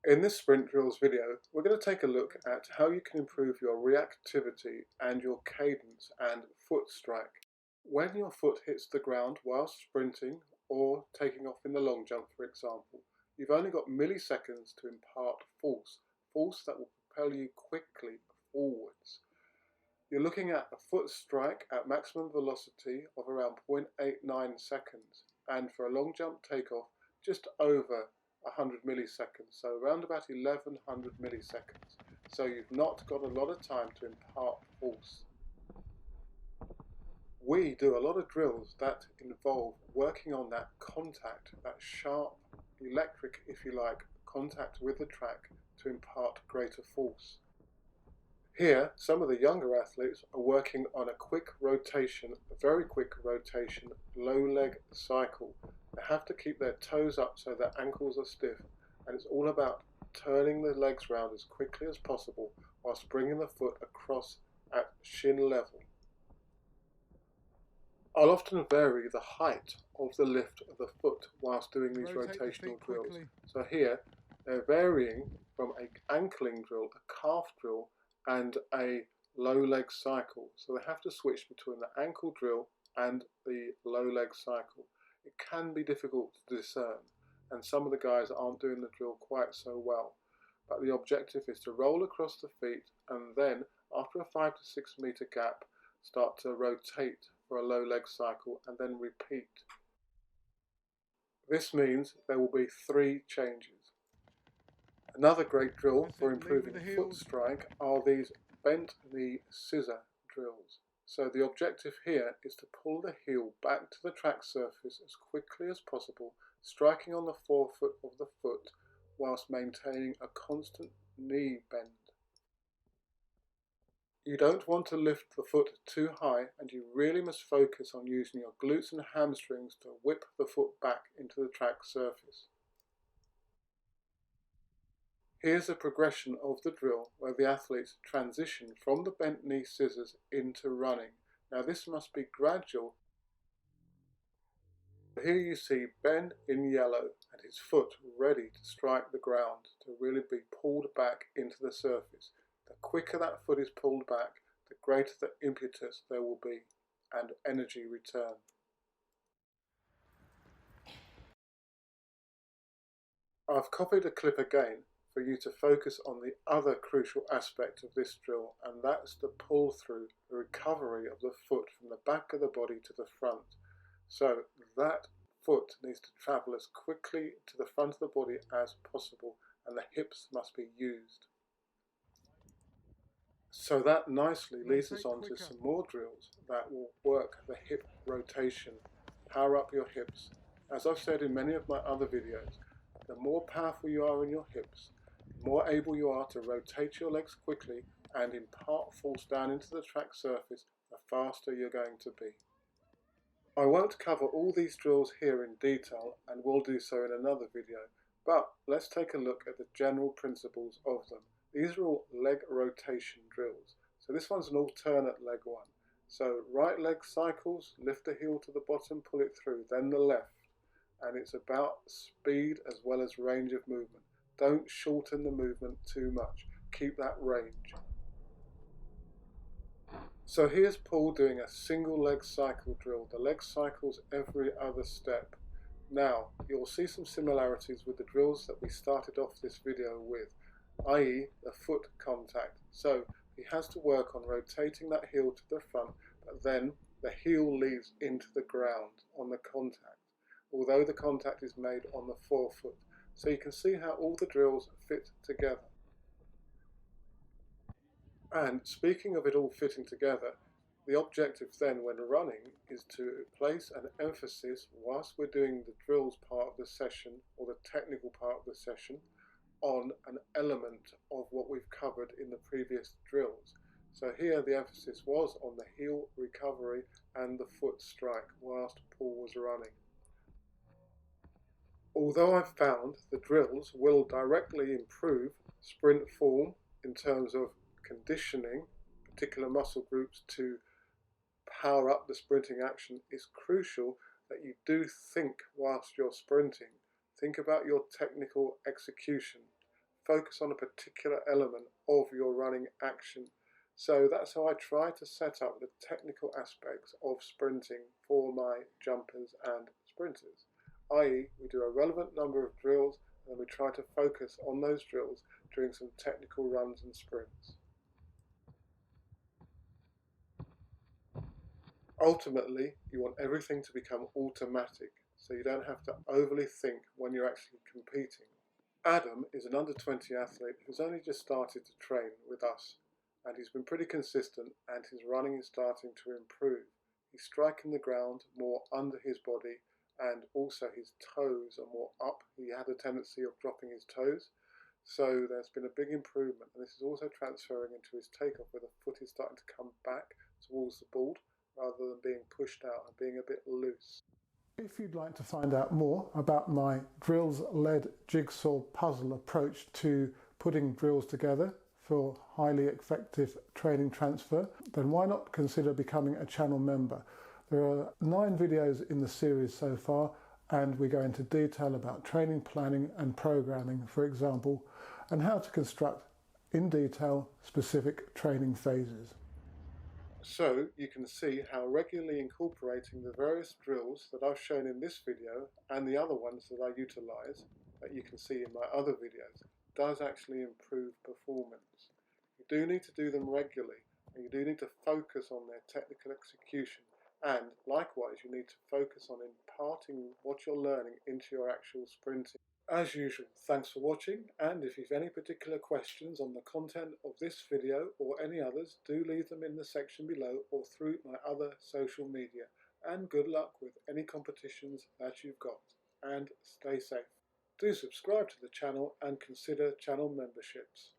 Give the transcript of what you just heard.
In this sprint drills video, we're going to take a look at how you can improve your reactivity and your cadence and foot strike. When your foot hits the ground whilst sprinting or taking off in the long jump, for example, you've only got milliseconds to impart force that will propel you quickly forwards. You're looking at a foot strike at maximum velocity of around 0.89 seconds, and for a long jump takeoff, just over 100 milliseconds, so around about 1100 milliseconds. So you've not got a lot of time to impart force. We do a lot of drills that involve working on that contact, that sharp electric, if you like, contact with the track to impart greater force. Here, some of the younger athletes are working on a quick rotation, a very quick rotation, low leg cycle. They have to keep their toes up so their ankles are stiff, and it's all about turning the legs round as quickly as possible whilst bringing the foot across at shin level. I'll often vary the height of the lift of the foot whilst doing these rotational drills. So here, they're varying from an ankling drill, a calf drill, and a low leg cycle. So they have to switch between the ankle drill and the low leg cycle. It can be difficult to discern, and some of the guys aren't doing the drill quite so well. But the objective is to roll across the feet and then, after a 5 to 6 meter gap, start to rotate for a low leg cycle and then repeat. This means there will be 3 changes. Another great drill for improving foot strike are these bent knee scissor drills. So the objective here is to pull the heel back to the track surface as quickly as possible, striking on the forefoot of the foot whilst maintaining a constant knee bend. You don't want to lift the foot too high, and you really must focus on using your glutes and hamstrings to whip the foot back into the track surface. Here's a progression of the drill where the athletes transition from the bent knee scissors into running. Now this must be gradual. Here you see Ben in yellow and his foot ready to strike the ground, to really be pulled back into the surface. The quicker that foot is pulled back, the greater the impetus there will be and energy return. I've copied a clip again for you to focus on the other crucial aspect of this drill, and that's the pull through, the recovery of the foot from the back of the body to the front. So that foot needs to travel as quickly to the front of the body as possible, and the hips must be used. So that nicely leads us on to some more drills that will work the hip rotation. Power up your hips. As I've said in many of my other videos, the more powerful you are in your hips, the more able you are to rotate your legs quickly and impart force down into the track surface, the faster you're going to be. I won't cover all these drills here in detail, and will do so in another video, but let's take a look at the general principles of them. These are all leg rotation drills. So this one's an alternate leg one. So right leg cycles, lift the heel to the bottom, pull it through, then the left. And it's about speed as well as range of movement. Don't shorten the movement too much. Keep that range. So here's Paul doing a single leg cycle drill. The leg cycles every other step. Now, you'll see some similarities with the drills that we started off this video with, i.e. the foot contact. So he has to work on rotating that heel to the front, but then the heel leads into the ground on the contact, although the contact is made on the forefoot. So you can see how all the drills fit together. And speaking of it all fitting together, the objective then when running is to place an emphasis whilst we're doing the drills part of the session, or the technical part of the session, on an element of what we've covered in the previous drills. So here the emphasis was on the heel recovery and the foot strike whilst Paul was running. Although I've found the drills will directly improve sprint form in terms of conditioning particular muscle groups to power up the sprinting action, it's crucial that you do think whilst you're sprinting. Think about your technical execution. focus on a particular element of your running action. So that's how I try to set up the technical aspects of sprinting for my jumpers and sprinters, i.e. we do a relevant number of drills and we try to focus on those drills during some technical runs and sprints. Ultimately, you want everything to become automatic, so you don't have to overly think when you're actually competing. Adam is an under-20 athlete who's only just started to train with us, and he's been pretty consistent and his running is starting to improve. He's striking the ground more under his body and also his toes are more up. He had a tendency of dropping his toes, so there's been a big improvement, and this is also transferring into his takeoff where the foot is starting to come back towards the board rather than being pushed out and being a bit loose. If you'd like to find out more about my drills-led jigsaw puzzle approach to putting drills together for highly effective training transfer, then why not consider becoming a channel member? There are 9 videos in the series so far, and we go into detail about training planning and programming, for example, and how to construct in detail specific training phases. So you can see how regularly incorporating the various drills that I've shown in this video and the other ones that I utilise, that you can see in my other videos, does actually improve performance. You do need to do them regularly, and you do need to focus on their technical execution, and likewise you need to focus on imparting what you're learning into your actual sprinting. As usual, thanks for watching, and if you've any particular questions on the content of this video or any others, do leave them in the section below or through my other social media. And good luck with any competitions that you've got, and stay safe. Do subscribe to the channel and consider channel memberships.